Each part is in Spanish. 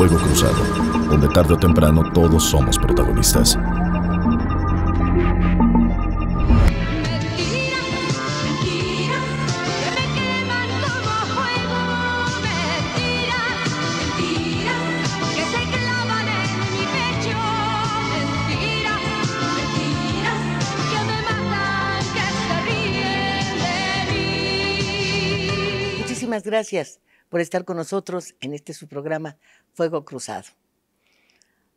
Fuego Cruzado, donde tarde o temprano todos somos protagonistas. Muchísimas gracias por estar con nosotros en este su programa Fuego Cruzado.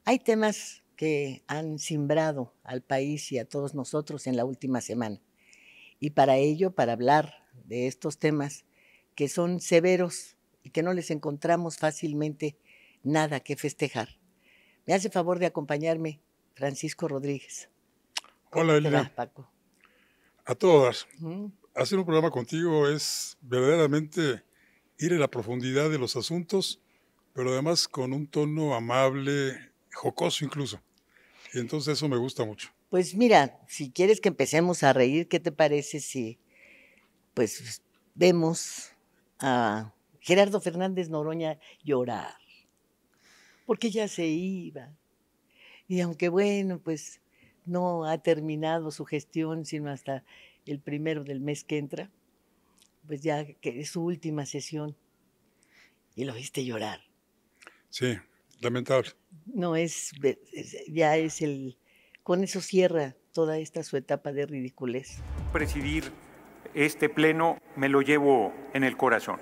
Hay temas que han cimbrado al país y a todos nosotros en la última semana. Y para ello, para hablar de estos temas que son severos y que no les encontramos fácilmente nada que festejar, me hace favor de acompañarme Francisco Rodríguez. Hola, Elia. Paco. A todas. Hacer un programa contigo es verdaderamente ir en la profundidad de los asuntos, pero además con un tono amable, jocoso incluso. Y entonces eso me gusta mucho. Pues mira, si quieres que empecemos a reír, ¿qué te parece si pues vemos a Gerardo Fernández Noroña llorar? Porque ya se iba. Y aunque bueno, pues no ha terminado su gestión sino hasta el 1 del mes que entra, pues ya que es su última sesión. Y lo viste llorar. Sí, lamentable. No, ya es con eso cierra toda esta su etapa de ridiculez. Presidir este pleno me lo llevo en el corazón.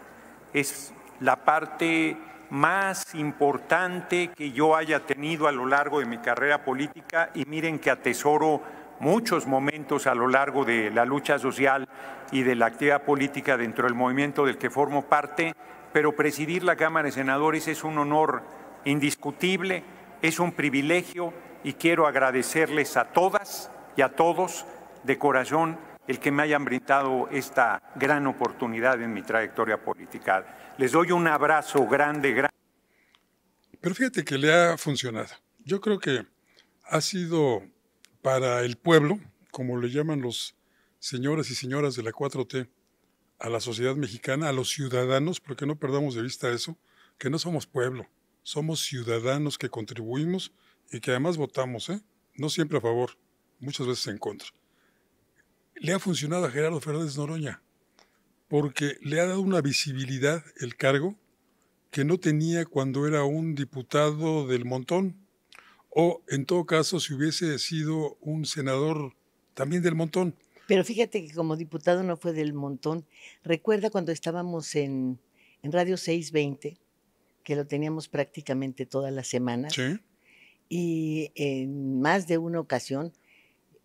Es la parte más importante que yo haya tenido a lo largo de mi carrera política y miren que atesoro muchos momentos a lo largo de la lucha social y de la actividad política dentro del movimiento del que formo parte, pero presidir la Cámara de Senadores es un honor indiscutible, es un privilegio y quiero agradecerles a todas y a todos de corazón el que me hayan brindado esta gran oportunidad en mi trayectoria política. Les doy un abrazo grande. Pero fíjate que le ha funcionado. Yo creo que ha sido para el pueblo, como le llaman los señores y señoras de la 4T, a la sociedad mexicana, a los ciudadanos, porque no perdamos de vista eso, que no somos pueblo, somos ciudadanos que contribuimos y que además votamos, no siempre a favor, muchas veces en contra. Le ha funcionado a Gerardo Fernández Noroña, porque le ha dado una visibilidad el cargo que no tenía cuando era un diputado del montón, o en todo caso si hubiese sido un senador también del montón. Pero fíjate que como diputado no fue del montón. Recuerda cuando estábamos en Radio 620, que lo teníamos prácticamente todas las semanas. Sí. Y en más de una ocasión,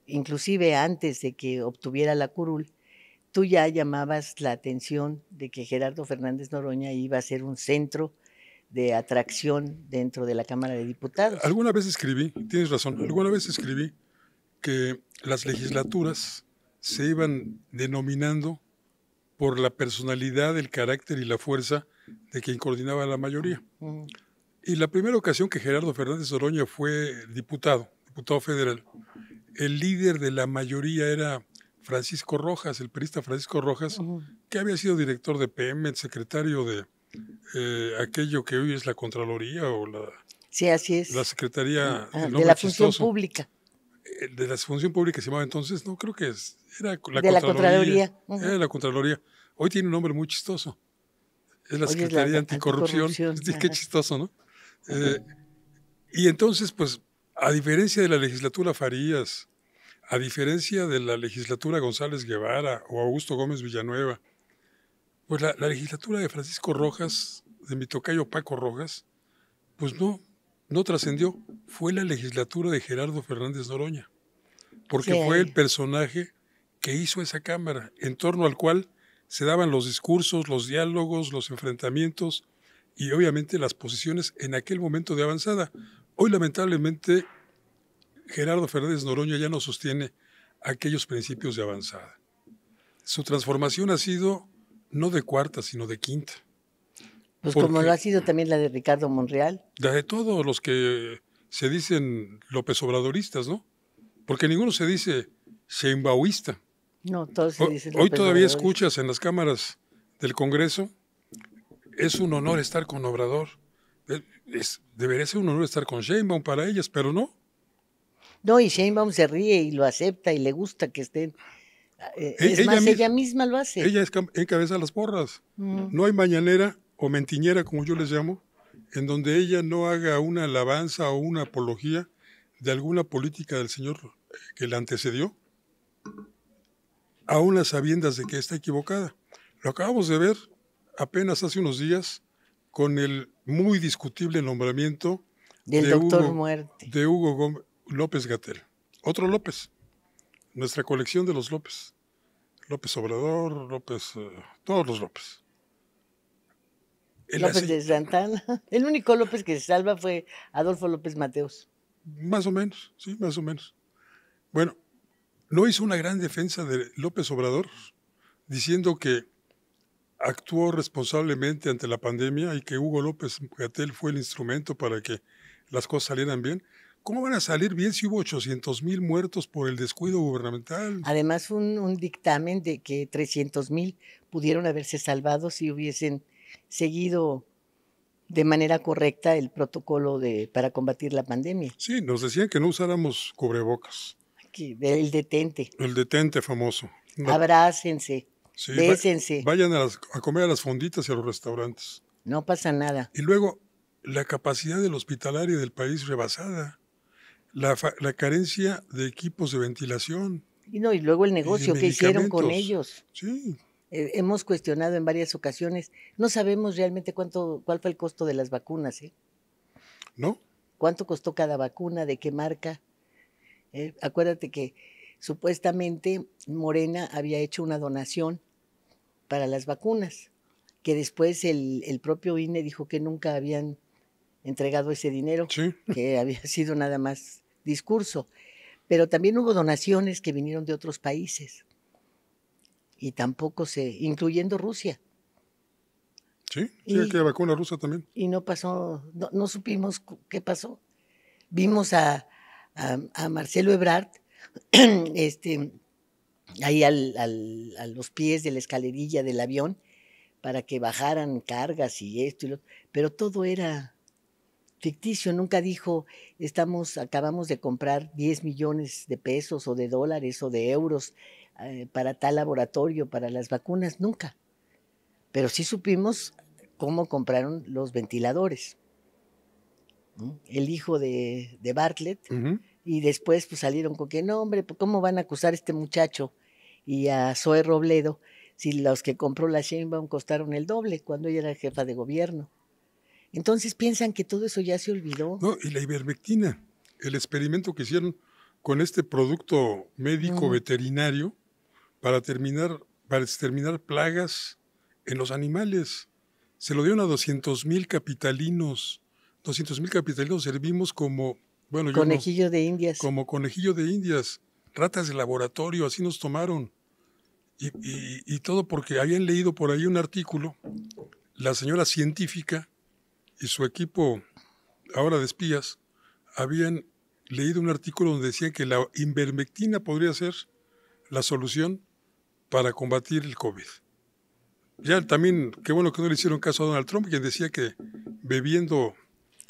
inclusive antes de que obtuviera la curul, tú ya llamabas la atención de que Gerardo Fernández Noroña iba a ser un centro de atracción dentro de la Cámara de Diputados. Alguna vez escribí, tienes razón, alguna vez escribí que las legislaturas se iban denominando por la personalidad, el carácter y la fuerza de quien coordinaba la mayoría. Y la primera ocasión que Gerardo Fernández Noroña fue diputado federal, el líder de la mayoría era Francisco Rojas, el periodista Francisco Rojas, que había sido director de PM, secretario de aquello que hoy es la Contraloría o la... Sí, así es. La Secretaría... de la Función Pública. De la Función Pública se llamaba entonces, no, creo que era la de la Contraloría. Era la Contraloría. Hoy tiene un nombre muy chistoso. Es la Secretaría de Anticorrupción. Qué chistoso, ¿no? Y entonces, pues, a diferencia de la legislatura Farías, a diferencia de la legislatura González Guevara o Augusto Gómez Villanueva, pues la legislatura de Francisco Rojas, de mi tocayo Paco Rojas, pues no trascendió. Fue la legislatura de Gerardo Fernández Noroña, porque sí, fue el personaje que hizo esa Cámara, en torno al cual se daban los discursos, los diálogos, los enfrentamientos y obviamente las posiciones en aquel momento de avanzada. Hoy lamentablemente Gerardo Fernández Noroña ya no sostiene aquellos principios de avanzada. Su transformación ha sido no de cuarta, sino de quinta. Pues como lo ha sido también la de Ricardo Monreal. De todos los que se dicen López Obradoristas, ¿no? Porque ninguno se dice sheinbaumista. No, todos se dicen Hoy todavía escuchas en las cámaras del Congreso, es un honor estar con Obrador, Debería ser un honor estar con Sheinbaum para ellas, pero no. No, y Sheinbaum se ríe y lo acepta y le gusta que estén. Ella misma lo hace. Ella encabeza las porras. No hay mañanera o mentiñera, como yo les llamo, en donde ella no haga una alabanza o una apología de alguna política del señor que la antecedió, a unas sabiendas de que está equivocada. Lo acabamos de ver apenas hace unos días con el muy discutible nombramiento del doctor Muerte. De Hugo López-Gatell. Otro López. Nuestra colección de los López. López Obrador, todos los López. López de Santana. El único López que se salva fue Adolfo López Mateos. Más o menos, sí, más o menos. Bueno, ¿no hizo una gran defensa de López Obrador diciendo que actuó responsablemente ante la pandemia y que Hugo López-Gatell fue el instrumento para que las cosas salieran bien? ¿Cómo van a salir bien si hubo 800,000 muertos por el descuido gubernamental? Además, fue un dictamen de que 300,000 pudieron haberse salvado si hubiesen seguido de manera correcta el protocolo para combatir la pandemia. Sí, nos decían que no usáramos cubrebocas. El detente. El detente famoso. No. Abrácense, sí, bésense. Vayan a comer a las fonditas y a los restaurantes. No pasa nada. Y luego, la capacidad del hospitalario del país rebasada. La carencia de equipos de ventilación. Y luego el negocio que hicieron con ellos. Sí. Hemos cuestionado en varias ocasiones. No sabemos realmente cuál fue el costo de las vacunas. ¿No? ¿Cuánto costó cada vacuna? ¿De qué marca? Acuérdate que supuestamente Morena había hecho una donación para las vacunas, que después el propio INE dijo que nunca habían entregado ese dinero, sí, que había sido nada más discurso. Pero también hubo donaciones que vinieron de otros países y tampoco incluyendo Rusia. Sí, aquella vacuna rusa también. Y no pasó, no supimos qué pasó. Vimos a Marcelo Ebrard ahí a los pies de la escalerilla del avión para que bajaran cargas y esto y lo, pero todo era ficticio. Nunca dijo, acabamos de comprar 10 millones de pesos o de dólares o de euros para tal laboratorio, para las vacunas, nunca. Pero sí supimos cómo compraron los ventiladores. El hijo de Bartlett, y después pues salieron con que no, hombre, ¿cómo van a acusar a este muchacho y a Zoe Robledo si los que compró la Sheinbaum costaron el doble cuando ella era jefa de gobierno? Entonces piensan que todo eso ya se olvidó. No, y la ivermectina, el experimento que hicieron con este producto médico veterinario para exterminar plagas en los animales. Se lo dieron a 200,000 capitalinos. 200,000 capitalinos servimos como... Bueno, conejillo de indias. Como conejillo de indias. Ratas de laboratorio, así nos tomaron. Y todo porque habían leído por ahí un artículo, la señora científica y su equipo, ahora de espías, habían leído un artículo donde decían que la ivermectina podría ser la solución para combatir el COVID. Ya también, qué bueno que no le hicieron caso a Donald Trump, quien decía que bebiendo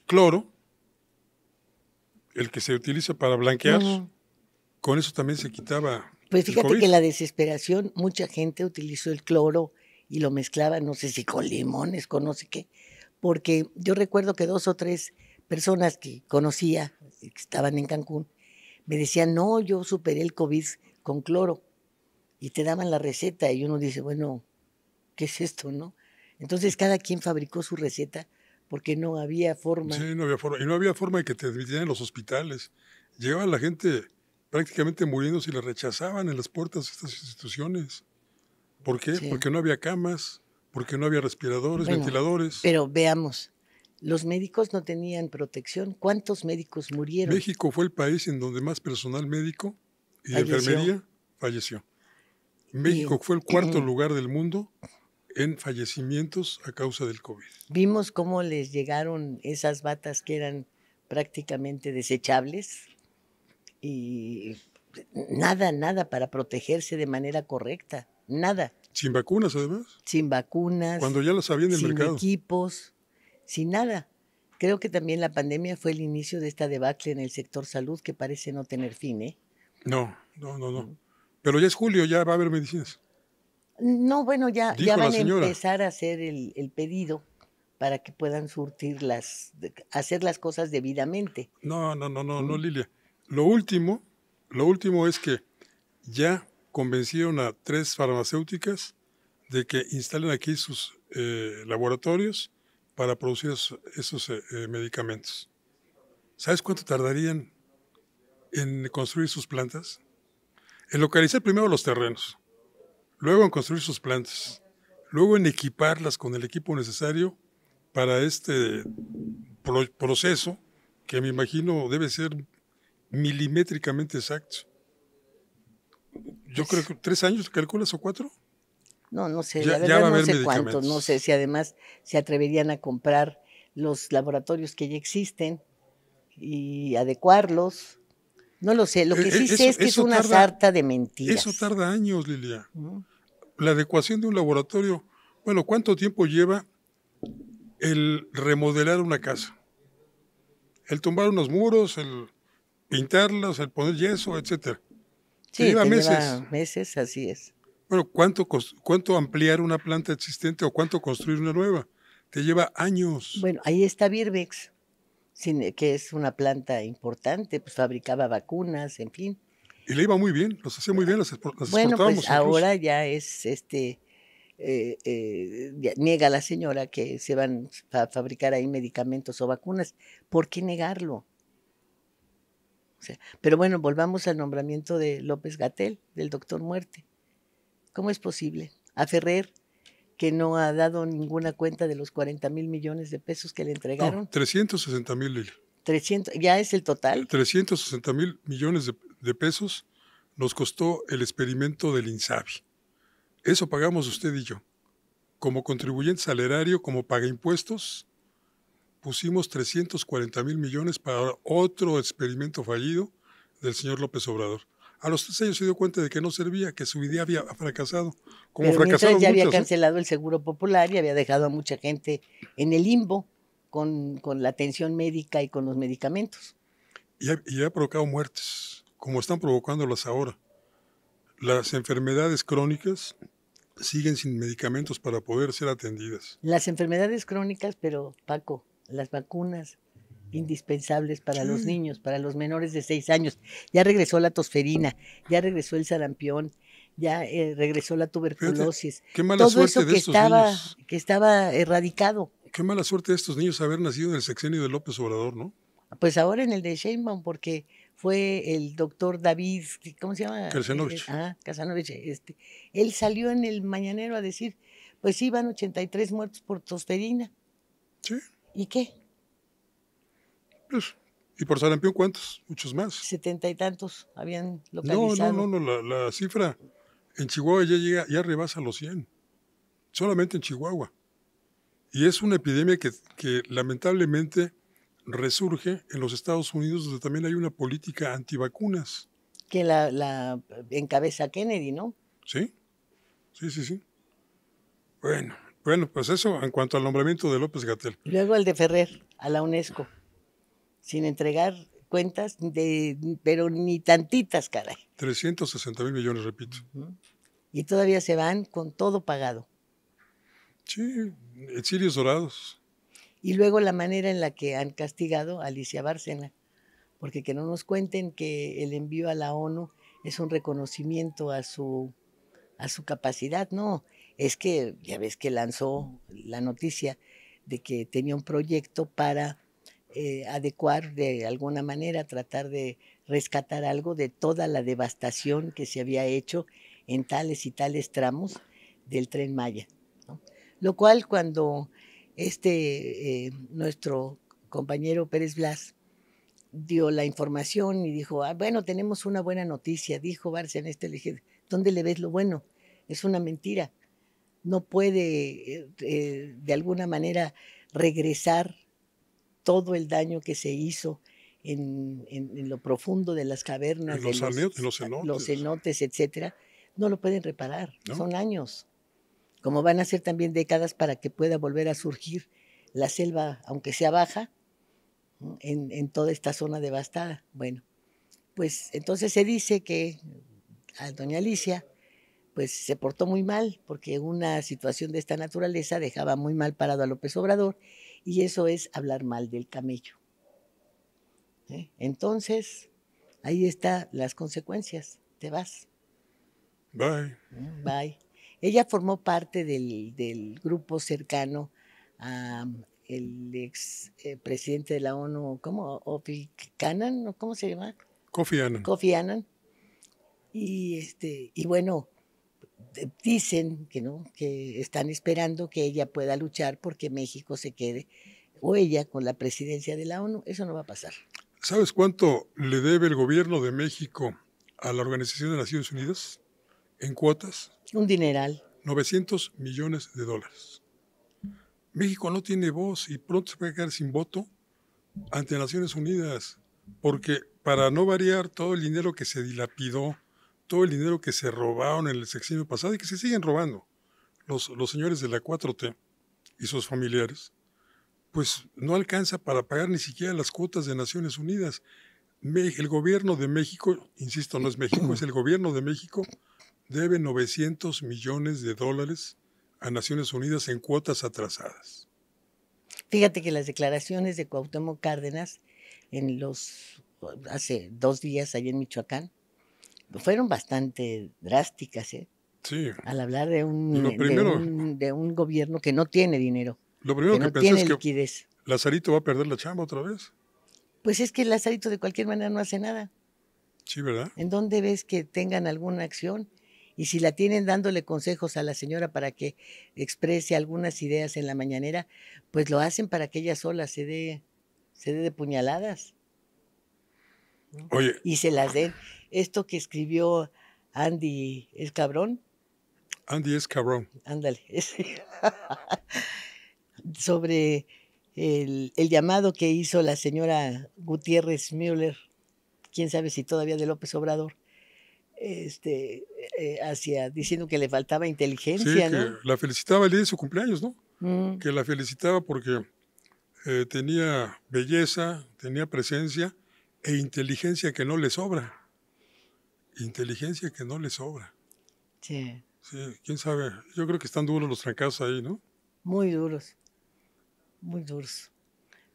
cloro, el que se utiliza para blanquear, con eso también se quitaba. Pues fíjate que en la desesperación mucha gente utilizó el cloro y lo mezclaba, no sé si con limones, con no sé qué, porque yo recuerdo que 2 o 3 personas que conocía, que estaban en Cancún, me decían, no, yo superé el COVID con cloro, y te daban la receta, y uno dice, bueno, ¿qué es esto, no? Entonces cada quien fabricó su receta, porque no había forma. Sí, no había forma. Y no había forma de que te admitieran en los hospitales. Llegaba la gente prácticamente muriéndose y la rechazaban en las puertas de estas instituciones. ¿Por qué? Sí. Porque no había camas, porque no había respiradores, ventiladores. Pero veamos, los médicos no tenían protección. ¿Cuántos médicos murieron? México fue el país en donde más personal médico y de enfermería falleció. México fue el 4º lugar del mundo en fallecimientos a causa del COVID. Vimos cómo les llegaron esas batas que eran prácticamente desechables y nada para protegerse de manera correcta, nada. Sin vacunas, además. Sin vacunas. Cuando ya las habían en el mercado. Sin equipos, sin nada. Creo que también la pandemia fue el inicio de esta debacle en el sector salud que parece no tener fin, ¿eh? No. Pero ya es julio, ya va a haber medicinas. No, bueno, ya van a señora. empezar a hacer el pedido para que puedan hacer las cosas debidamente. No, Lilia. Lo último es que ya convencieron a 3 farmacéuticas de que instalen aquí sus laboratorios para producir esos medicamentos. ¿Sabes cuánto tardarían en construir sus plantas? En localizar primero los terrenos, luego en construir sus plantas, luego en equiparlas con el equipo necesario para este proceso que me imagino debe ser milimétricamente exacto. Yo creo que 3 años, ¿calculas, o 4? No sé, la verdad no sé cuántos, no sé si además se atreverían a comprar los laboratorios que ya existen y adecuarlos. No lo sé, lo que sí sé es que es una sarta de mentiras. Eso tarda años, Lilia. La adecuación de un laboratorio, bueno, ¿cuánto tiempo lleva el remodelar una casa? El tumbar unos muros, el pintarlos, el poner yeso, etcétera. Sí, lleva meses, así es. Bueno, ¿cuánto ampliar una planta existente o cuánto construir una nueva? Te lleva años. Bueno, ahí está Birbex, que es una planta importante, pues fabricaba vacunas, en fin. Y le iba muy bien, los hacía muy bien, las exportábamos. Bueno, pues ahora ya es niega la señora que se van a fabricar ahí medicamentos o vacunas. ¿Por qué negarlo? O sea, pero bueno, volvamos al nombramiento de López-Gatell, del doctor Muerte. ¿Cómo es posible? A Ferrer, que no ha dado ninguna cuenta de los 40,000 millones de pesos que le entregaron. No, 360,000, Lili. 300, ¿ya es el total? 360,000 millones de pesos nos costó el experimento del INSABI. Eso pagamos usted y yo. Como contribuyentes al erario, como pagaimpuestos, pusimos 340,000 millones para otro experimento fallido del señor López Obrador. A los 3 años se dio cuenta de que no servía, que su idea había fracasado. Como pero fracasaron ya muchos, había cancelado el Seguro Popular y había dejado a mucha gente en el limbo con la atención médica y con los medicamentos. Y ha provocado muertes, como están provocándolas ahora. Las enfermedades crónicas siguen sin medicamentos para poder ser atendidas. Las enfermedades crónicas, pero Paco, las vacunas indispensables para los niños, para los menores de 6 años. Ya regresó la tosferina, ya regresó el sarampión, ya regresó la tuberculosis. Fíjate, qué mala todo suerte eso de estos niños. Que estaba erradicado. Qué mala suerte de estos niños haber nacido en el sexenio de López Obrador, ¿no? Pues ahora en el de Sheinbaum, porque fue el doctor David, ¿cómo se llama? Casanovich. Casanovich. Él salió en el mañanero a decir, pues sí, van 83 muertos por tosferina. Sí. ¿Y qué? Pues, ¿y por sarampión cuántos? Muchos más. 70 y tantos habían localizado. No, la cifra en Chihuahua ya rebasa los 100. Solamente en Chihuahua. Y es una epidemia que lamentablemente resurge en los Estados Unidos, donde también hay una política antivacunas. Que la encabeza Kennedy, ¿no? Sí. Bueno, pues eso en cuanto al nombramiento de López-Gatell. Luego el de Ferrer, a la UNESCO, sin entregar cuentas, pero ni tantitas, caray. 360,000 millones, repito. Y todavía se van con todo pagado. Sí, exilios dorados. Y luego la manera en la que han castigado a Alicia Bárcena, porque que no nos cuenten que el envío a la ONU es un reconocimiento a su capacidad, no, es que ya ves que lanzó la noticia de que tenía un proyecto para adecuar de alguna manera, tratar de rescatar algo de toda la devastación que se había hecho en tales y tales tramos del Tren Maya, ¿no? Lo cual cuando nuestro compañero Pérez Blas dio la información y dijo, bueno, tenemos una buena noticia, dijo Bárcena, le dije, ¿dónde le ves lo bueno? Es una mentira. No puede de alguna manera regresar todo el daño que se hizo en lo profundo de las cavernas, los cenotes, etcétera. No lo pueden reparar, ¿no? Son años. Como van a ser también décadas para que pueda volver a surgir la selva, aunque sea baja, en toda esta zona devastada. Bueno, pues entonces se dice que a doña Alicia pues se portó muy mal, porque una situación de esta naturaleza dejaba muy mal parado a López Obrador, y eso es hablar mal del camello. Entonces, ahí están las consecuencias. Te vas. Bye. Bye. Ella formó parte del grupo cercano a el ex presidente de la ONU, ¿cómo? Annan, ¿cómo se llama? Kofi Annan. Kofi Annan. Y bueno, dicen que no, que están esperando que ella pueda luchar porque México se quede, o ella, con la presidencia de la ONU. Eso no va a pasar. ¿Sabes cuánto le debe el gobierno de México a la Organización de Naciones Unidas en cuotas? Un dineral. 900 millones de dólares. México no tiene voz y pronto se va a quedar sin voto ante Naciones Unidas, porque para no variar todo el dinero que se dilapidó, todo el dinero que se robaron en el sexenio pasado y que se siguen robando los señores de la 4T y sus familiares, pues no alcanza para pagar ni siquiera las cuotas de Naciones Unidas. El gobierno de México, insisto, no es México, es el gobierno de México, debe 900 millones de dólares a Naciones Unidas en cuotas atrasadas. Fíjate que las declaraciones de Cuauhtémoc Cárdenas hace 2 días allá en Michoacán fueron bastante drásticas, ¿eh? Sí. Al hablar de un gobierno que no tiene dinero. Lo primero que pensé es que liquidez. Lazarito va a perder la chamba otra vez. Pues es que el Lazarito de cualquier manera no hace nada. Sí, ¿verdad? ¿En dónde ves que tengan alguna acción? Y si la tienen dándole consejos a la señora para que exprese algunas ideas en la mañanera, pues lo hacen para que ella sola se dé de puñaladas. Oye. Y se las den. Esto que escribió Andy es cabrón. Andy es cabrón. Ándale. Sobre el llamado que hizo la señora Gutiérrez Müller, quién sabe si todavía de López Obrador, diciendo que le faltaba inteligencia, sí, ¿no? Que la felicitaba el día de su cumpleaños, ¿no? Que la felicitaba porque tenía belleza, tenía presencia e inteligencia que no le sobra. Inteligencia que no le sobra. Sí. Sí, quién sabe. Yo creo que están duros los trancazos ahí, ¿no? Muy duros. Muy duros.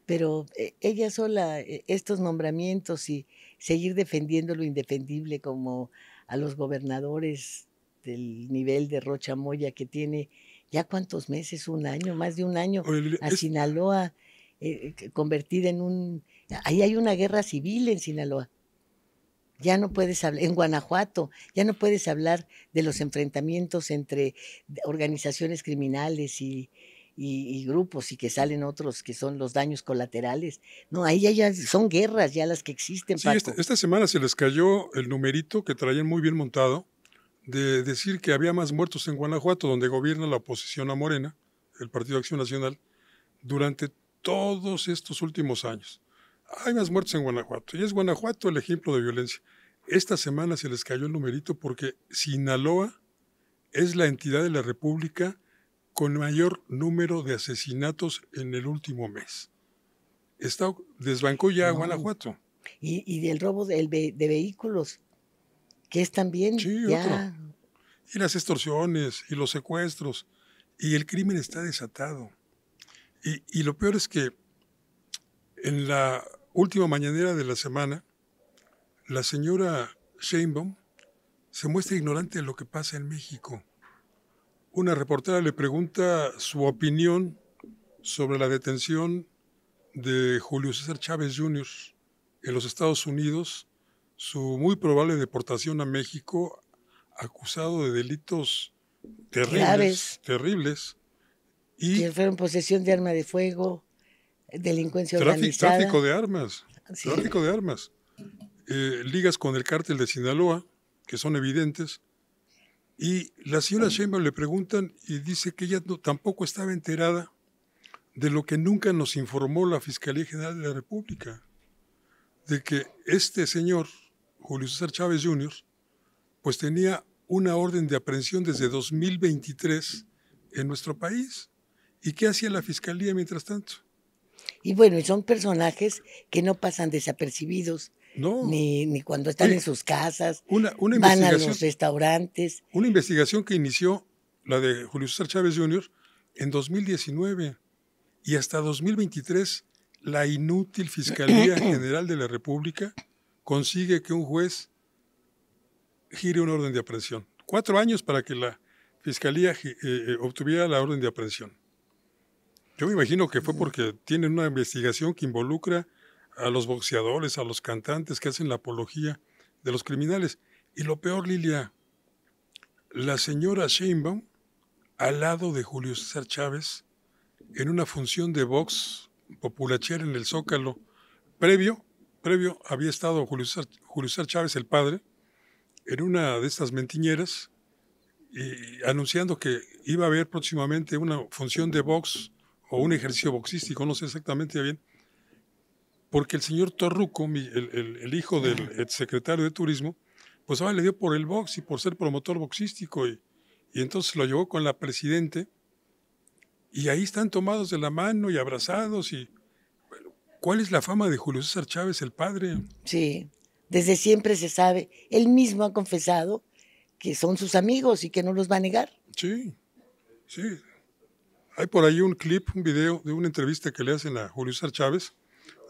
Pero ella sola, estos nombramientos y seguir defendiendo lo indefendible, como a los gobernadores del nivel de Rocha Moya, que tiene ya cuántos meses, 1 año, más de 1 año, a Sinaloa, convertida en ahí hay una guerra civil en Sinaloa. Ya no puedes hablar, en Guanajuato, ya no puedes hablar de los enfrentamientos entre organizaciones criminales y grupos, y que salen otros que son los daños colaterales. No, ahí ya son guerras ya las que existen, sí, Paco. Esta semana se les cayó el numerito que traían muy bien montado de decir que había más muertos en Guanajuato, donde gobierna la oposición a Morena, el Partido Acción Nacional, durante todos estos últimos años. Hay más muertos en Guanajuato, y es Guanajuato el ejemplo de violencia. Esta semana se les cayó el numerito porque Sinaloa es la entidad de la República con mayor número de asesinatos en el último mes. Desbancó ya a Guanajuato. Y del robo de vehículos, que es también sí, ya... Otro. Y las extorsiones, y los secuestros, y el crimen está desatado. Y lo peor es que en la última mañanera de la semana, la señora Sheinbaum se muestra ignorante de lo que pasa en México. Una reportera le pregunta su opinión sobre la detención de Julio César Chávez Jr. en los Estados Unidos, su muy probable deportación a México, acusado de delitos terribles. Y que fueron posesión de arma de fuego, delincuencia organizada. Tráfico de armas. Sí. Tráfico de armas. Ligas con el cártel de Sinaloa, que son evidentes. Y la señora Sheinbaum le preguntan y dice que ella tampoco estaba enterada de lo que nunca nos informó la Fiscalía General de la República, de que este señor, Julio César Chávez Jr., pues tenía una orden de aprehensión desde 2023 en nuestro país. ¿Y qué hacía la Fiscalía mientras tanto? Y bueno, son personajes que no pasan desapercibidos, no. ni cuando están en sus casas, una van a los restaurantes. Una investigación que inició la de Julio César Chávez Jr. en 2019 y hasta 2023 la inútil Fiscalía General de la República consigue que un juez gire una orden de aprehensión. 4 años para que la Fiscalía obtuviera la orden de aprehensión. Yo me imagino que fue porque tienen una investigación que involucra a los boxeadores, a los cantantes que hacen la apología de los criminales. Y lo peor, Lilia, la señora Sheinbaum, al lado de Julio César Chávez, en una función de box populachera en el Zócalo, previo había estado Julio César Chávez, el padre, en una de estas mentiñeras, y anunciando que iba a haber próximamente una función de box o un ejercicio boxístico, no sé exactamente bien, porque el señor Torruco, el hijo del exsecretario de Turismo, pues ahora le dio por el box y por ser promotor boxístico, y entonces lo llevó con la presidente, y ahí están tomados de la mano y abrazados. Y bueno, ¿cuál es la fama de Julio César Chávez, el padre? Sí, desde siempre se sabe. Él mismo ha confesado que son sus amigos y que no los va a negar. Sí, sí. Hay por ahí un clip, un video de una entrevista que le hacen a Julio César Chávez,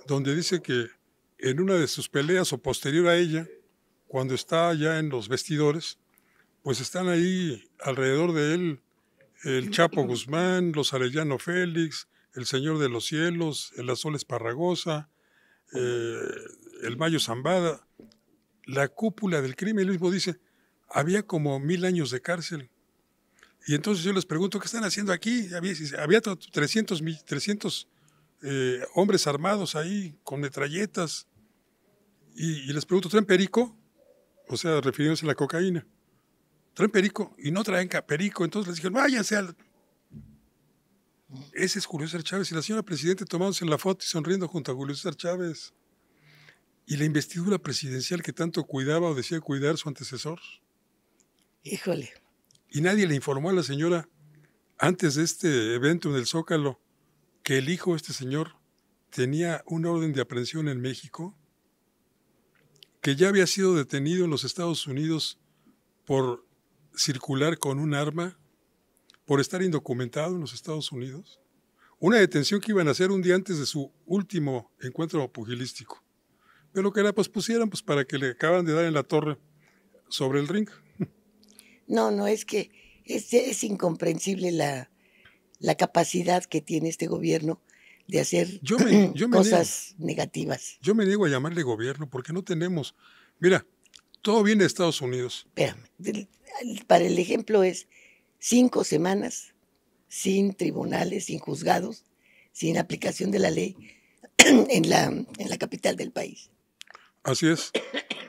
donde dice que en una de sus peleas o posterior a ella, cuando está ya en los vestidores, pues están ahí alrededor de él el Chapo Guzmán, los Arellano Félix, el Señor de los Cielos, el Azul Esparragosa, el Mayo Zambada, la cúpula del crimen. Él mismo dice, había como 1000 años de cárcel. Y entonces yo les pregunto, ¿qué están haciendo aquí? Había 300 hombres armados ahí con metralletas. Y les pregunto, ¿traen perico? O sea, refiriéndose a la cocaína. Traen perico y no traen perico. Entonces les dijeron, váyanse al... Ese es Julio César Chávez y la señora presidenta tomándose la foto y sonriendo junto a Julio César Chávez. Y la investidura presidencial que tanto cuidaba o decía cuidar su antecesor. Híjole. Y nadie le informó a la señora antes de este evento en el Zócalo que el hijo de este señor tenía una orden de aprehensión en México, que ya había sido detenido en los Estados Unidos por circular con un arma, por estar indocumentado en los Estados Unidos. Una detención que iban a hacer un día antes de su último encuentro pugilístico. Pero que la pospusieran pues, para que le acaban de dar en la torre sobre el ring. No, es que es incomprensible la capacidad que tiene este gobierno de hacer cosas negativas. Yo me niego a llamarle gobierno porque no tenemos... Mira, todo viene de Estados Unidos. Espérame, para el ejemplo es 5 semanas sin tribunales, sin juzgados, sin aplicación de la ley en la capital del país. Así es.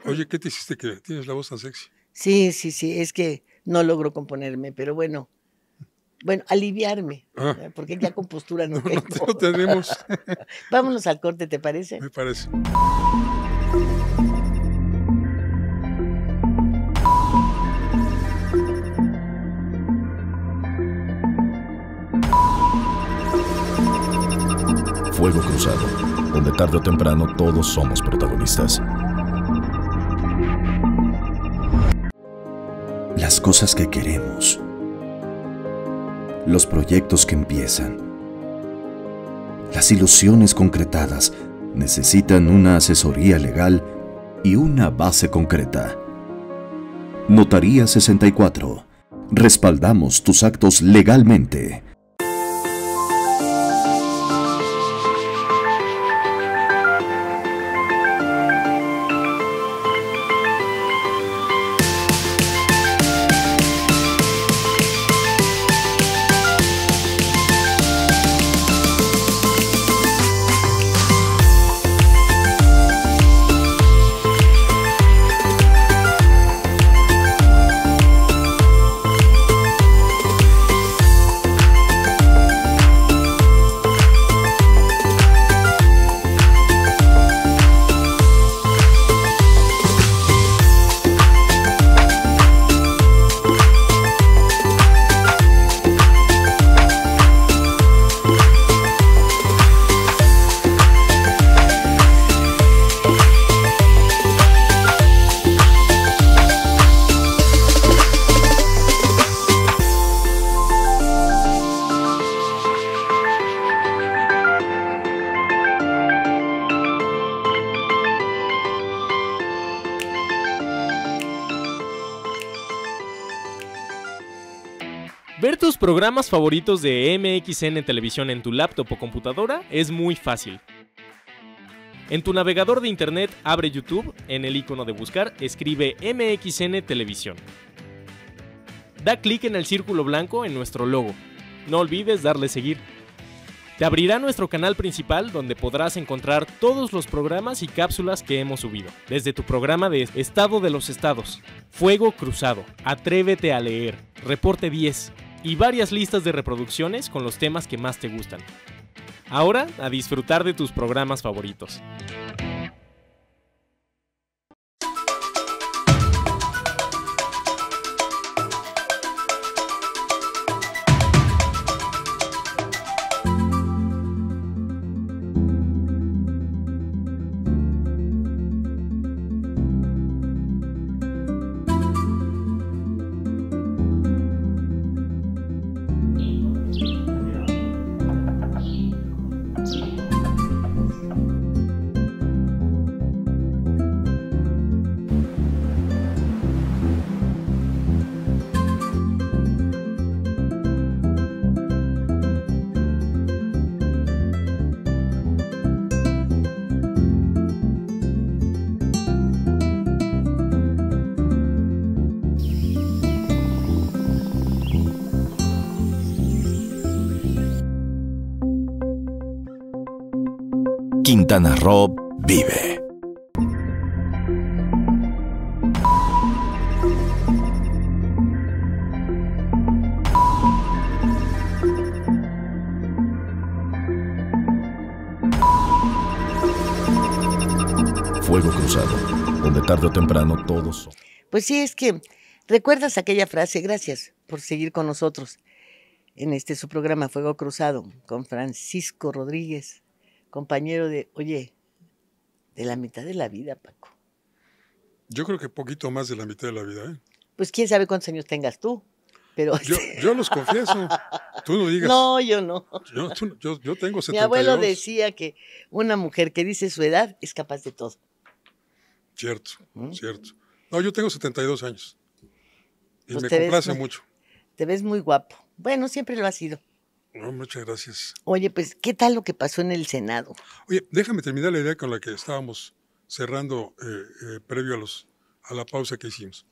Oye, ¿qué te hiciste que tienes la voz tan sexy? Sí, es que no logro componerme, pero bueno, aliviarme, porque ya compostura no tengo. No tenemos. Vámonos al corte, ¿te parece? Me parece. Fuego Cruzado, donde tarde o temprano todos somos protagonistas. Las cosas que queremos, los proyectos que empiezan, las ilusiones concretadas necesitan una asesoría legal y una base concreta. Notaría 64. Respaldamos tus actos legalmente. Ver tus programas favoritos de MXN Televisión en tu laptop o computadora es muy fácil. En tu navegador de internet abre YouTube, en el icono de buscar escribe MXN Televisión. Da clic en el círculo blanco en nuestro logo. No olvides darle seguir. Te abrirá nuestro canal principal donde podrás encontrar todos los programas y cápsulas que hemos subido. Desde tu programa de Estado de los Estados, Fuego Cruzado, Atrévete a Leer, Reporte 10 y varias listas de reproducciones con los temas que más te gustan. Ahora, a disfrutar de tus programas favoritos. Quintana Roo vive. Fuego Cruzado, donde tarde o temprano todos son. Pues sí, es que recuerdas aquella frase, gracias por seguir con nosotros en su programa Fuego Cruzado con Francisco Rodríguez, compañero de la mitad de la vida, Paco. Yo creo que poquito más de la mitad de la vida, ¿eh? Pues quién sabe cuántos años tengas tú, pero... Yo los confieso, tú no digas. No, yo no. Yo tengo 72. Mi abuelo decía que una mujer que dice su edad es capaz de todo. Cierto, cierto. No, yo tengo 72 años y Pues me complace mucho. Te ves muy guapo. Bueno, siempre lo has sido. No, muchas gracias. Oye, pues, ¿qué tal lo que pasó en el Senado? Oye, déjame terminar la idea con la que estábamos cerrando previo a la pausa que hicimos.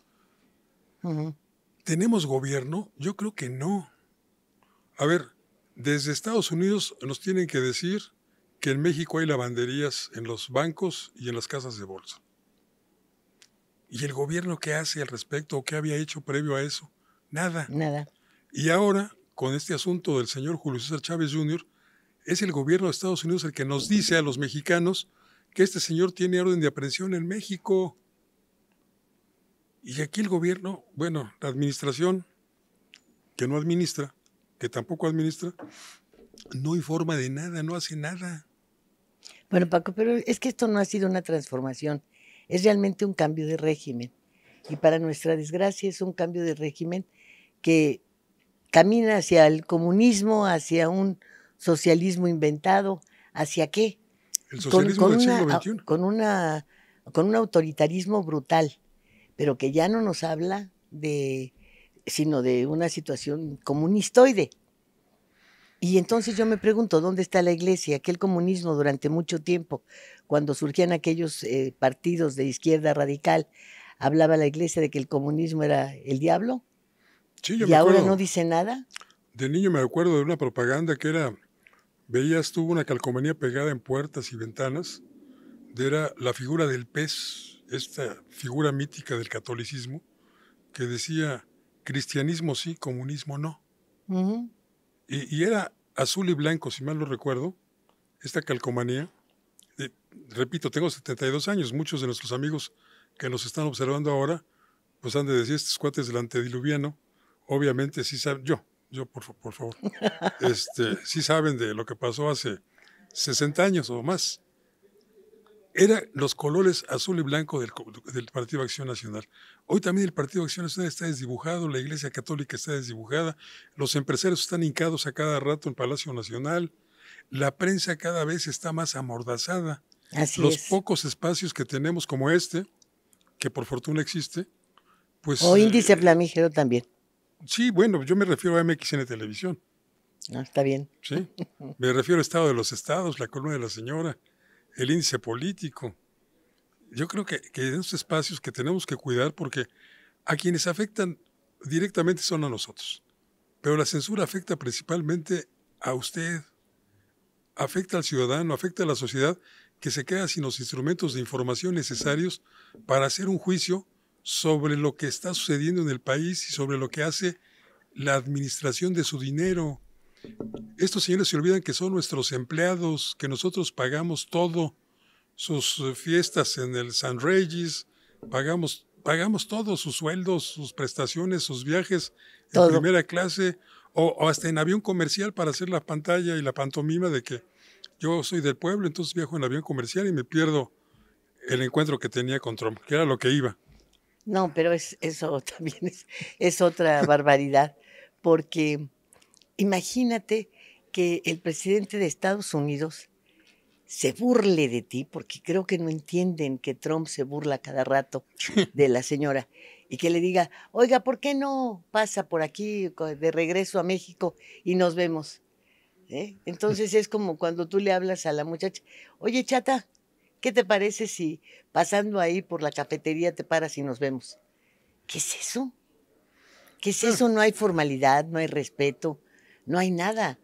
¿Tenemos gobierno? Yo creo que no. A ver, desde Estados Unidos nos tienen que decir que en México hay lavanderías en los bancos y en las casas de bolsa. ¿Y el gobierno qué hace al respecto o qué había hecho previo a eso? Nada. Nada. Y ahora, con este asunto del señor Julio César Chávez Jr., es el gobierno de Estados Unidos el que nos dice a los mexicanos que este señor tiene orden de aprehensión en México. Y aquí el gobierno, bueno, la administración, que no administra, que tampoco administra, no informa de nada, no hace nada. Bueno, Paco, pero es que esto no ha sido una transformación, es realmente un cambio de régimen. Y para nuestra desgracia es un cambio de régimen que camina hacia el comunismo, hacia un socialismo inventado. ¿Hacia qué? El socialismo del siglo XXI. Con un autoritarismo brutal, pero que ya no nos habla sino de una situación comunistoide. Y entonces yo me pregunto, ¿dónde está la iglesia? Aquel comunismo durante mucho tiempo, cuando surgían aquellos partidos de izquierda radical, ¿hablaba la iglesia de que el comunismo era el diablo? Sí, yo ¿Y me ahora acuerdo. no dice nada? De niño me acuerdo de una propaganda que era, veías tú una calcomanía pegada en puertas y ventanas, era la figura del pez, esta figura mítica del catolicismo, que decía, cristianismo sí, comunismo no. Y era azul y blanco, si mal no recuerdo, esta calcomanía. Repito, tengo 72 años, muchos de nuestros amigos que nos están observando ahora, pues han de decir, estos cuates del antediluviano, obviamente sí saben, yo por favor, sí saben de lo que pasó hace 60 años o más. Eran los colores azul y blanco del Partido Acción Nacional. Hoy también el Partido Acción Nacional está desdibujado, la Iglesia Católica está desdibujada, los empresarios están hincados a cada rato en Palacio Nacional, la prensa cada vez está más amordazada. Los pocos espacios que tenemos como que por fortuna existe, pues... O índice flamígero también. Sí, bueno, yo me refiero a MXN Televisión. No, está bien. Sí, me refiero al estado de los estados, la columna de la señora, el índice político. Yo creo que en esos espacios que tenemos que cuidar, porque a quienes afectan directamente son a nosotros, pero la censura afecta principalmente a usted, afecta al ciudadano, afecta a la sociedad que se queda sin los instrumentos de información necesarios para hacer un juicio sobre lo que está sucediendo en el país y sobre lo que hace la administración de su dinero. Estos señores se olvidan que son nuestros empleados, que nosotros pagamos todo, sus fiestas en el San Regis, pagamos todos sus sueldos, sus prestaciones, sus viajes en primera clase o hasta en avión comercial para hacer la pantalla y la pantomima de que yo soy del pueblo, entonces viajo en avión comercial y me pierdo el encuentro que tenía con Trump, que era lo que iba. No, pero eso también es otra barbaridad, porque imagínate que el presidente de Estados Unidos se burle de ti, porque creo que no entienden que Trump se burla cada rato de la señora, y que le diga, oiga, ¿por qué no pasa por aquí de regreso a México y nos vemos? Entonces es como cuando tú le hablas a la muchacha, oye, chata, ¿qué te parece si pasando ahí por la cafetería te paras y nos vemos? ¿Qué es eso? ¿Qué es eso? No hay formalidad, no hay respeto, no hay nada.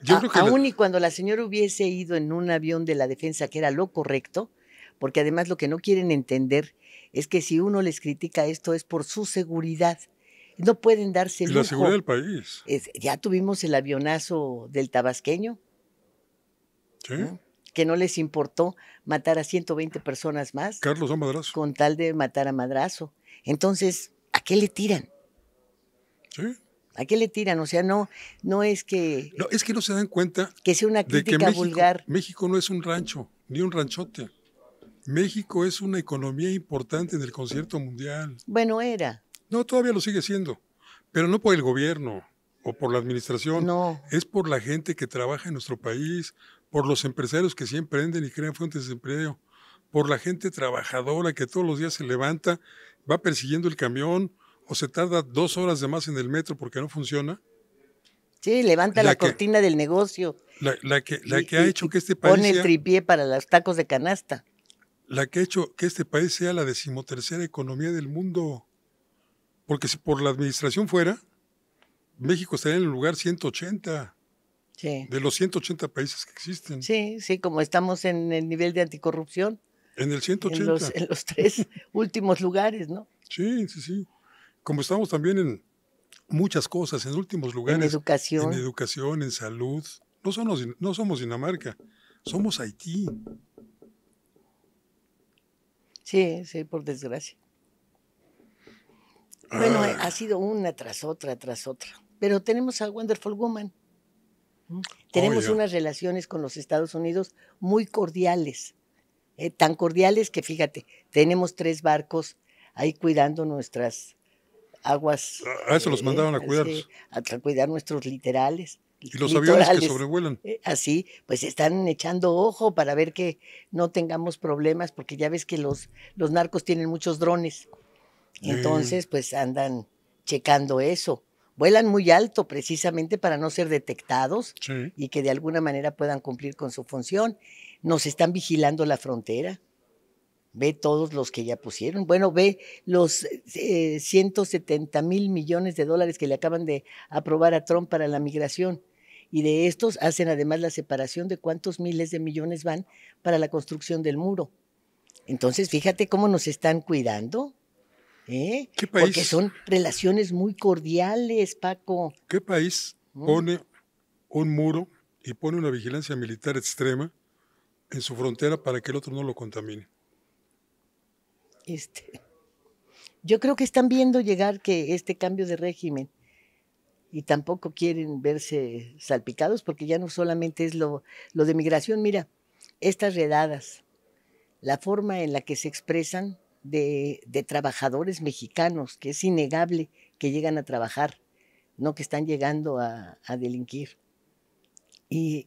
Yo creo que aún y cuando la señora hubiese ido en un avión de la defensa, que era lo correcto, porque además lo que no quieren entender es que si uno les critica esto es por su seguridad. No pueden darse el lujo. Y la seguridad del país. Ya tuvimos el avionazo del tabasqueño. Sí. ¿No? Que no les importó matar a 120 personas más. Carlos a madrazo. Con tal de matar a madrazo. Entonces, ¿a qué le tiran? Sí. ¿A qué le tiran? O sea, no es que... No, es que no se dan cuenta que sea una crítica de que vulgar. México no es un rancho, ni un ranchote. México es una economía importante en el concierto mundial. Bueno, era. No, todavía lo sigue siendo, pero no por el gobierno o por la administración. No. Es por la gente que trabaja en nuestro país, por los empresarios que sí emprenden y crean fuentes de empleo, por la gente trabajadora que todos los días se levanta, va persiguiendo el camión o se tarda 2 horas de más en el metro porque no funciona. Sí, levanta la cortina del negocio. La que ha hecho que este país pone el tripié para los tacos de canasta. La que ha hecho que este país sea la 13ª economía del mundo. Porque si por la administración fuera, México estaría en el lugar 180. Sí. De los 180 países que existen. Sí, como estamos en el nivel de anticorrupción. En el 180. En los 3 últimos lugares, ¿no? Sí. Como estamos también en muchas cosas, en últimos lugares. En educación. En educación, en salud. No somos Dinamarca, somos Haití. Sí, por desgracia. Bueno, ha sido una tras otra. Pero tenemos a Wonderful Woman. Tenemos unas relaciones con los Estados Unidos muy cordiales. Tan cordiales que, fíjate, tenemos 3 barcos ahí cuidando nuestras aguas. A eso los mandaban a cuidar. A cuidar nuestros litorales. Y los aviones que sobrevuelan. Así, pues están echando ojo para ver que no tengamos problemas, porque ya ves que los narcos tienen muchos drones. Entonces, pues andan checando eso. Vuelan muy alto precisamente para no ser detectados y que de alguna manera puedan cumplir con su función. Nos están vigilando la frontera. Ve todos los que ya pusieron. Bueno, ve los 170,000 millones de dólares que le acaban de aprobar a Trump para la migración. Y de estos hacen además la separación de cuántos miles de millones van para la construcción del muro. Entonces, fíjate cómo nos están cuidando. ¿Qué país? Porque son relaciones muy cordiales, Paco. ¿Qué país pone un muro y pone una vigilancia militar extrema en su frontera para que el otro no lo contamine? Yo creo que están viendo llegar que este cambio de régimen y tampoco quieren verse salpicados, porque ya no solamente es lo de migración. Mira, estas redadas, la forma en la que se expresan de trabajadores mexicanos, que es innegable que llegan a trabajar, no que están llegando a delinquir. Y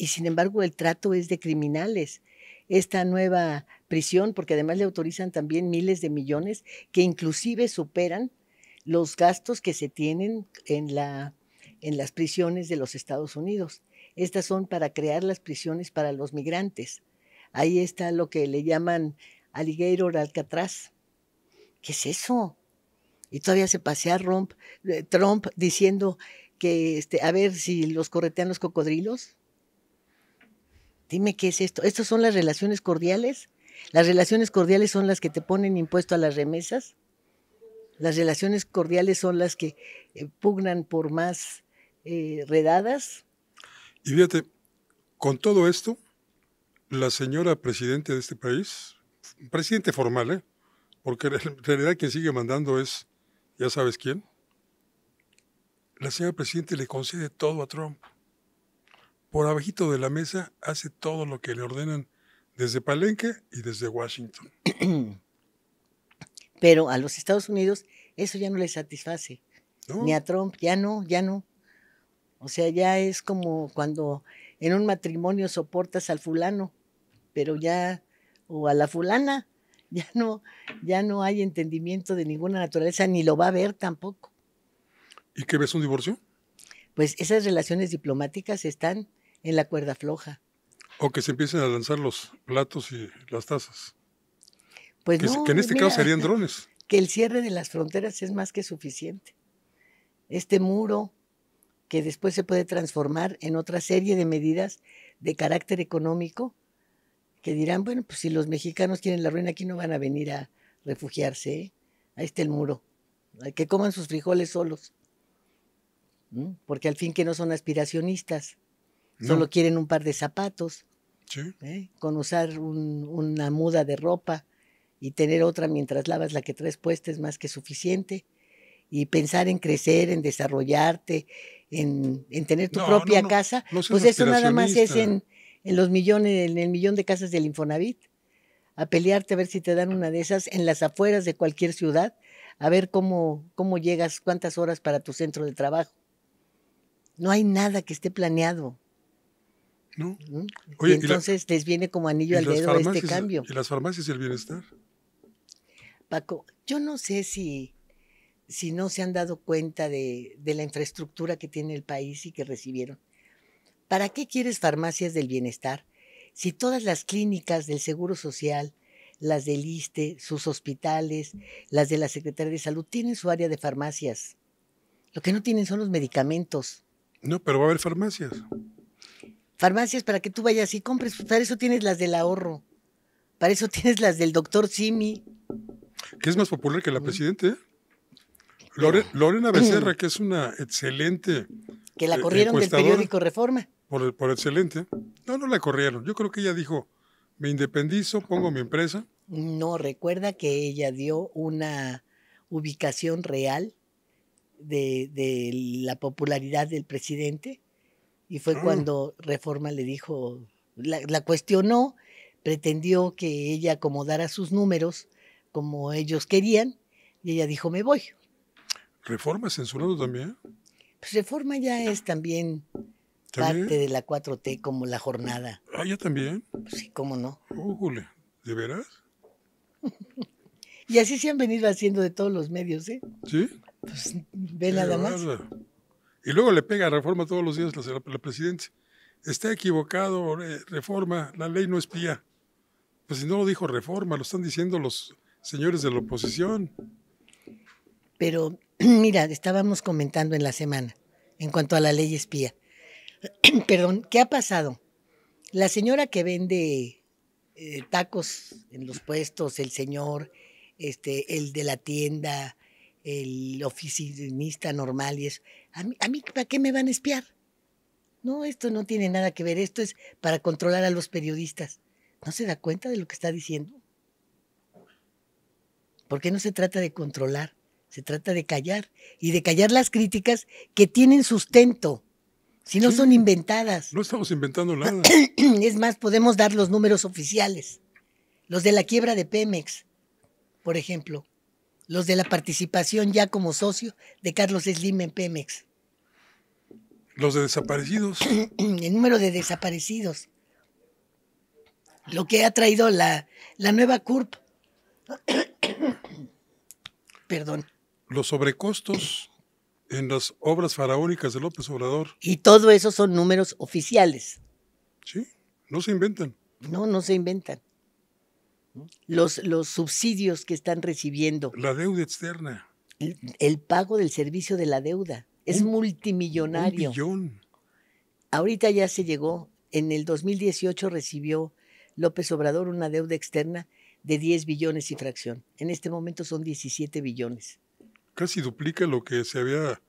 sin embargo el trato es de criminales. Esta nueva prisión, porque además le autorizan también miles de millones que inclusive superan los gastos que se tienen en las prisiones de los Estados Unidos. Estas son para crear las prisiones para los migrantes. Ahí está lo que le llaman Alligator Alcatraz. ¿Qué es eso? Y todavía se pasea Trump diciendo que a ver si los corretean los cocodrilos. Dime qué es esto. ¿Estas son las relaciones cordiales? ¿Las relaciones cordiales son las que te ponen impuesto a las remesas? ¿Las relaciones cordiales son las que pugnan por más redadas? Y fíjate, con todo esto, la señora presidenta de este país, presidente formal, porque en realidad quien sigue mandando es, ya sabes quién, la señora presidenta le concede todo a Trump. Por abajito de la mesa hace todo lo que le ordenan desde Palenque y desde Washington. Pero a los Estados Unidos eso ya no les satisface. ¿No? Ni a Trump, ya no. O sea, ya es como cuando en un matrimonio soportas al fulano, pero ya, o a la fulana, ya no hay entendimiento de ninguna naturaleza, ni lo va a haber tampoco. ¿Y qué ves, un divorcio? Pues esas relaciones diplomáticas están en la cuerda floja. O que se empiecen a lanzar los platos y las tazas. Pues que, no, que en este caso serían drones. Que el cierre de las fronteras es más que suficiente. Este muro, que después se puede transformar en otra serie de medidas de carácter económico, que dirán, bueno, pues si los mexicanos quieren la ruina, aquí no van a venir a refugiarse, ¿eh? Ahí está el muro. Que coman sus frijoles solos. Porque al fin que no son aspiracionistas. No. Solo quieren un par de zapatos. Sí. Con usar una muda de ropa y tener otra mientras lavas la que traes puesta es más que suficiente. Y pensar en crecer, en desarrollarte, en tener tu propia casa, pues eso nada más es en los millones, en el millón de casas del Infonavit. A pelearte a ver si te dan una de esas en las afueras de cualquier ciudad, a ver cómo llegas, cuántas horas para tu centro de trabajo. No hay nada que esté planeado. No. Oye, y entonces les viene como anillo al dedo este cambio. ¿Y las farmacias del bienestar? Paco, yo no sé si no se han dado cuenta de la infraestructura que tiene el país y que recibieron. ¿Para qué quieres farmacias del bienestar? Si todas las clínicas del Seguro Social, las del ISSSTE, sus hospitales, las de la Secretaría de Salud, tienen su área de farmacias. Lo que no tienen son los medicamentos. No, pero va a haber farmacias. Farmacias para que tú vayas y compres. Para eso tienes las del ahorro. Para eso tienes las del doctor Simi. Que es más popular que la presidenta, Lorena Becerra, que es una excelente. Que la corrieron del periódico Reforma. Por excelente. No la corrieron. Yo creo que ella dijo, me independizo, pongo mi empresa. No, recuerda que ella dio una ubicación real de la popularidad del presidente y fue cuando Reforma le dijo, la cuestionó, pretendió que ella acomodara sus números como ellos querían y ella dijo, me voy. ¿Reforma censurado también? Pues Reforma ya es también parte de la 4T, como La Jornada. Ah, ¿ya también? Pues sí, ¿cómo no? Jule, ¿de veras? Y así se han venido haciendo de todos los medios, ¿eh? ¿Sí? Pues ve nada más. Y luego le pega a Reforma todos los días la presidenta. Está equivocado, Reforma, la ley no espía. Pues si no lo dijo Reforma, lo están diciendo los señores de la oposición. Pero, mira, estábamos comentando en la semana, en cuanto a la ley espía. Perdón, ¿qué ha pasado? La señora que vende tacos en los puestos, el señor, el de la tienda, el oficinista normal y eso, ¿a mí para qué me van a espiar? No, esto no tiene nada que ver, esto es para controlar a los periodistas. ¿No se da cuenta de lo que está diciendo? Porque no se trata de controlar, se trata de callar, y de callar las críticas que tienen sustento, si no son inventadas. No estamos inventando nada. Es más, podemos dar los números oficiales, los de la quiebra de Pemex, por ejemplo, los de la participación ya como socio de Carlos Slim en Pemex. Los de desaparecidos. El número de desaparecidos. Lo que ha traído la nueva CURP. Perdón. los sobrecostos en las obras faraónicas de López Obrador. Y todo eso son números oficiales. Sí, no se inventan. No se inventan. Los subsidios que están recibiendo. La deuda externa. El pago del servicio de la deuda. Es multimillonario. 1 billón. Ahorita ya se llegó. En el 2018 recibió López Obrador una deuda externa de 10 billones y fracción. En este momento son 17 billones. Casi duplica lo que se había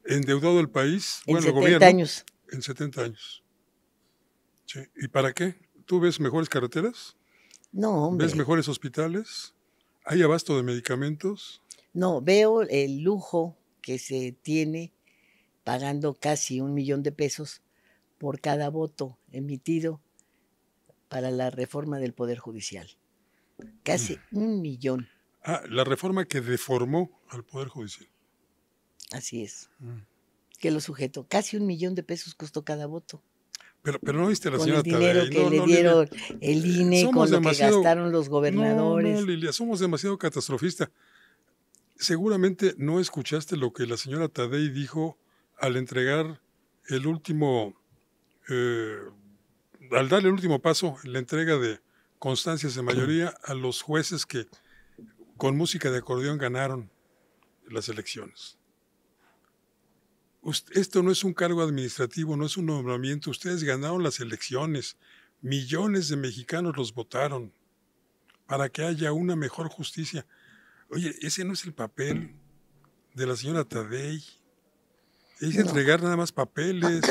endeudado el país. En bueno, 70 el gobierno, años. En 70 años. Sí. ¿Y para qué? ¿Tú ves mejores carreteras? No, hombre. ¿Ves mejores hospitales? ¿Hay abasto de medicamentos? No, veo el lujo que se tiene pagando casi 1 millón de pesos por cada voto emitido para la reforma del Poder Judicial. Casi 1 millón. Ah, la reforma que deformó al Poder Judicial. Así es. Que lo sujetó. Casi 1 millón de pesos costó cada voto. Pero no viste a la con señora el dinero Tadei. que le dieron el INE, con lo que gastaron los gobernadores. No, Lilia, somos demasiado catastrofistas. Seguramente no escuchaste lo que la señora Tadei dijo al entregar el último, al darle el último paso en la entrega de constancias de mayoría a los jueces que con música de acordeón ganaron las elecciones. Esto no es un cargo administrativo, no es un nombramiento. Ustedes ganaron las elecciones. Millones de mexicanos los votaron para que haya una mejor justicia. Oye, ese no es el papel de la señora Tadei. Ella es entregar nada más papeles.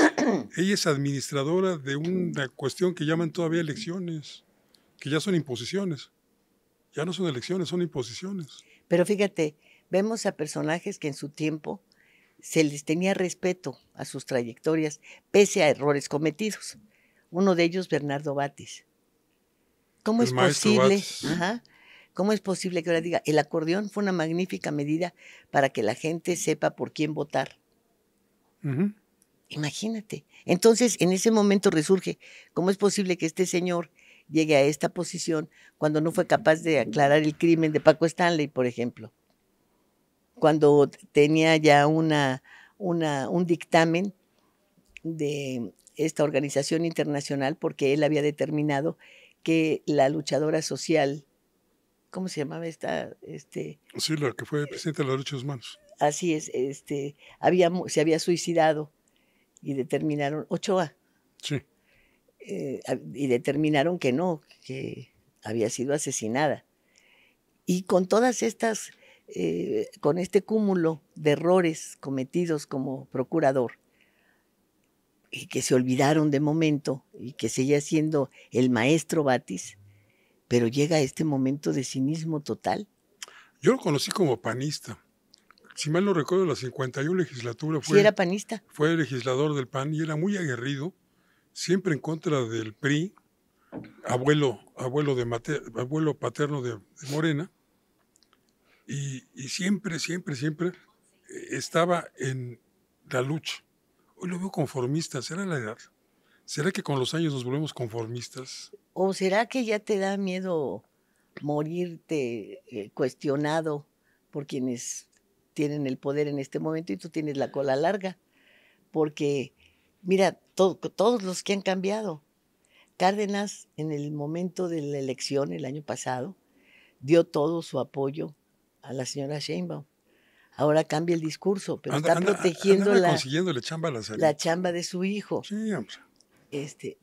Ella es administradora de una cuestión que llaman todavía elecciones, que ya son imposiciones. Ya no son elecciones, son imposiciones. Pero fíjate, vemos a personajes que en su tiempo se les tenía respeto a sus trayectorias, pese a errores cometidos. Uno de ellos, Bernardo Batis. ¿Cómo es posible? ¿Cómo es posible que ahora diga, el acordeón fue una magnífica medida para que la gente sepa por quién votar? Imagínate. Entonces, en ese momento resurge, ¿cómo es posible que este señor llegue a esta posición cuando no fue capaz de aclarar el crimen de Paco Stanley, por ejemplo? Cuando tenía ya un dictamen de esta organización internacional, porque él había determinado que la luchadora social, ¿cómo se llamaba esta? Sí, la que fue presidenta de los derechos humanos. Así es, se había suicidado y determinaron, Ochoa. Sí. Y determinaron que no, que había sido asesinada. Y con todas estas, con este cúmulo de errores cometidos como procurador, y que se olvidaron de momento, y que seguía siendo el maestro Batis, pero llega este momento de cinismo total. Yo lo conocí como panista. Si mal no recuerdo, la 51 legislatura Sí, era panista. Fue legislador del PAN y era muy aguerrido, siempre en contra del PRI, abuelo paterno de Morena, y siempre estaba en la lucha. Hoy lo veo conformista. ¿Será la edad? ¿Será que con los años nos volvemos conformistas? ¿O será que ya te da miedo morirte cuestionado por quienes tienen el poder en este momento y tú tienes la cola larga? Porque, mira, todos los que han cambiado. Cárdenas, en el momento de la elección el año pasado, dio todo su apoyo a la señora Sheinbaum. Ahora cambia el discurso, pero está protegiendo consiguiéndole chamba a la chamba de su hijo. Sí, hombre.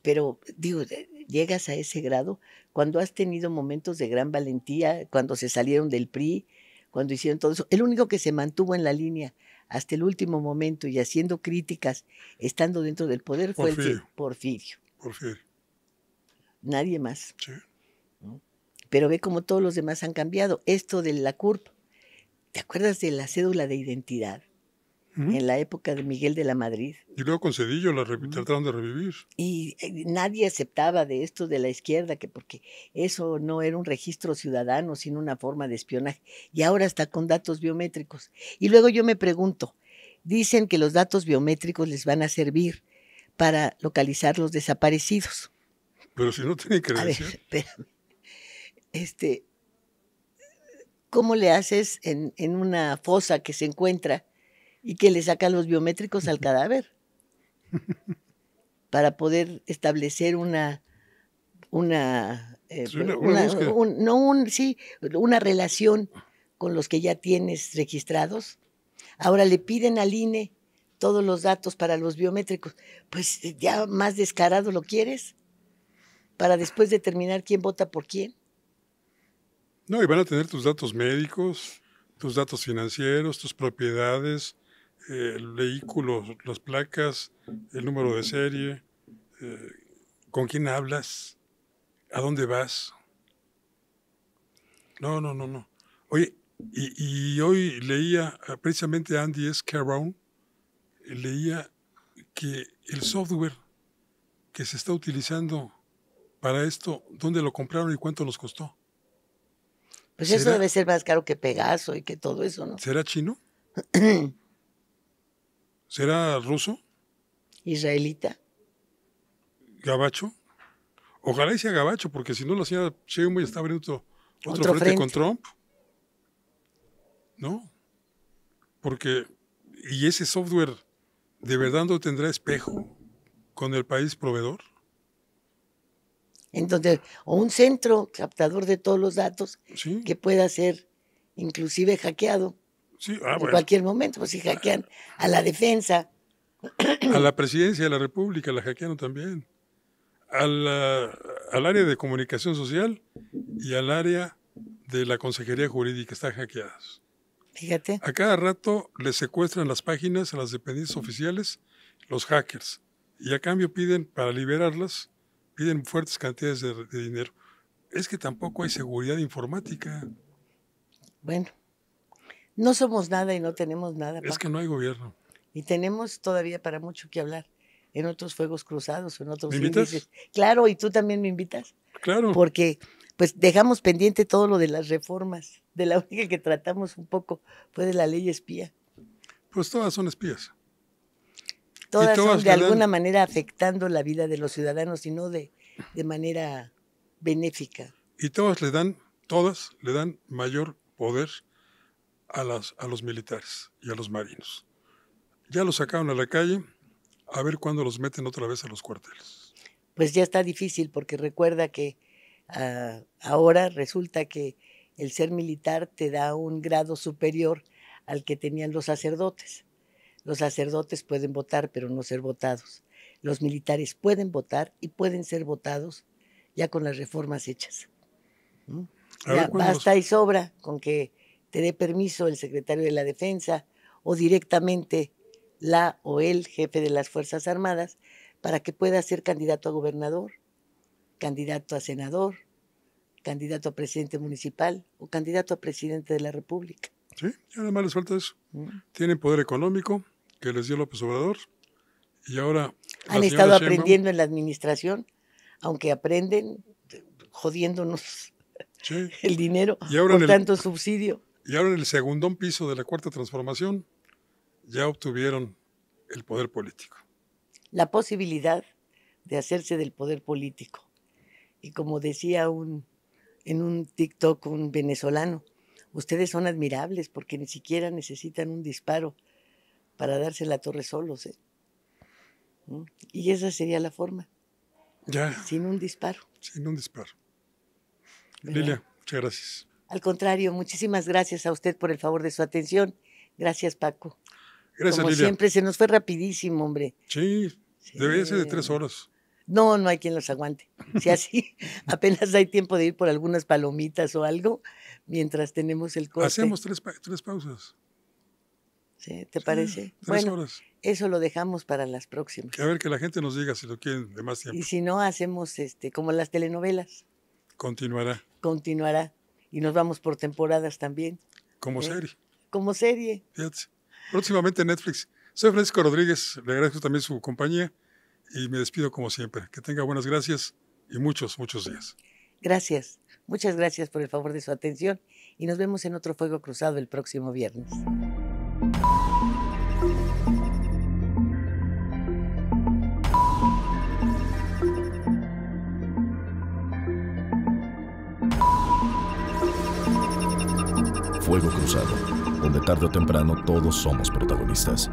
Pero digo, llegas a ese grado cuando has tenido momentos de gran valentía, cuando se salieron del PRI, cuando hicieron todo eso. El único que se mantuvo en la línea hasta el último momento y haciendo críticas, estando dentro del poder, fue el Porfirio. Nadie más. Sí. Pero ve cómo todos los demás han cambiado. Esto de la CURP, ¿te acuerdas de la cédula de identidad? En la época de Miguel de la Madrid. Y luego con Zedillo la trataron de revivir. Y nadie aceptaba de esto de la izquierda, que porque eso no era un registro ciudadano, sino una forma de espionaje. Y ahora está con datos biométricos. Y luego yo me pregunto, dicen que los datos biométricos les van a servir para localizar los desaparecidos. Pero si no tienen credencial. A ver, espérame. ¿cómo le haces en una fosa que se encuentra y que le sacan los biométricos al cadáver? Para poder establecer una relación con los que ya tienes registrados. Ahora le piden al INE todos los datos para los biométricos. Pues ya más descarado lo quieres, para después determinar quién vota por quién. No, y van a tener tus datos médicos, tus datos financieros, tus propiedades, el vehículo, las placas, el número de serie, con quién hablas, a dónde vas. No. Oye, y hoy leía precisamente a Andy S. Carrown, leía que el software que se está utilizando para esto, ¿dónde lo compraron y cuánto nos costó? Pues eso debe ser más caro que Pegaso y que todo eso, ¿no? ¿Será chino? ¿Será ruso? ¿Israelita? ¿Gabacho? Ojalá y sea gabacho, porque si no la señora Sheinbaum está abriendo otro frente con Trump. ¿No? Porque, ¿y ese software de verdad no tendrá espejo con el país proveedor? Entonces, o un centro captador de todos los datos, ¿sí?, que pueda ser inclusive hackeado, sí, en cualquier momento. Pues si hackean a la defensa. A la presidencia de la República la hackearon también. Al área de comunicación social y al área de la consejería jurídica están hackeadas. Fíjate. A cada rato les secuestran las páginas a las dependencias oficiales los hackers, y a cambio piden, para liberarlas, piden fuertes cantidades de dinero. Es que tampoco hay seguridad informática. Bueno, no somos nada y no tenemos nada. Es que no hay gobierno. Y tenemos todavía para mucho que hablar en otros fuegos cruzados, en otros índices. ¿Me invitas? Claro, y tú también me invitas. Claro. Porque pues dejamos pendiente todo lo de las reformas. De la única que tratamos un poco fue de la ley espía. Pues todas son espías. Todas son de alguna manera afectando la vida de los ciudadanos y no de manera benéfica. Y todas le dan mayor poder a los militares y a los marinos. Ya los sacaron a la calle, a ver cuándo los meten otra vez a los cuarteles. Pues ya está difícil, porque recuerda que ahora resulta que el ser militar te da un grado superior al que tenían los sacerdotes. Los sacerdotes pueden votar, pero no ser votados. Los militares pueden votar y pueden ser votados ya con las reformas hechas. Ya basta y sobra con que te dé permiso el secretario de la Defensa o directamente la o el jefe de las Fuerzas Armadas para que pueda ser candidato a gobernador, candidato a senador, candidato a presidente municipal o candidato a presidente de la República. Sí, ya nada más les falta eso. Tienen poder económico que les dio López Obrador y ahora han estado aprendiendo en la administración, aunque aprenden jodiéndonos el dinero por tanto subsidio. Y ahora en el segundón piso de la Cuarta Transformación ya obtuvieron el poder político. La posibilidad de hacerse del poder político. Y como decía en un TikTok un venezolano, ustedes son admirables porque ni siquiera necesitan un disparo para darse la torre solos. Y esa sería la forma. Ya. Sin un disparo. Sin un disparo. ¿Verdad? Lilia, muchas gracias. Al contrario, muchísimas gracias a usted por el favor de su atención. Gracias, Paco. Gracias, Como Lilia. siempre, se nos fue rapidísimo, hombre. Sí, debería ser de 3 horas. No hay quien los aguante. Si así apenas hay tiempo de ir por algunas palomitas o algo, mientras tenemos el corte. Hacemos 3 pausas. ¿Sí? ¿Te parece? 3 horas. Eso lo dejamos para las próximas. A ver, que la gente nos diga si lo quieren de más tiempo. Y si no, hacemos como las telenovelas. Continuará. Y nos vamos por temporadas también. Como serie. Como serie. Fíjate. Próximamente en Netflix. Soy Francisco Rodríguez, le agradezco también su compañía y me despido como siempre. Que tenga buenas gracias y muchos días. Gracias. Muchas gracias por el favor de su atención y nos vemos en otro Fuego Cruzado el próximo viernes. Fuego Cruzado, donde tarde o temprano todos somos protagonistas.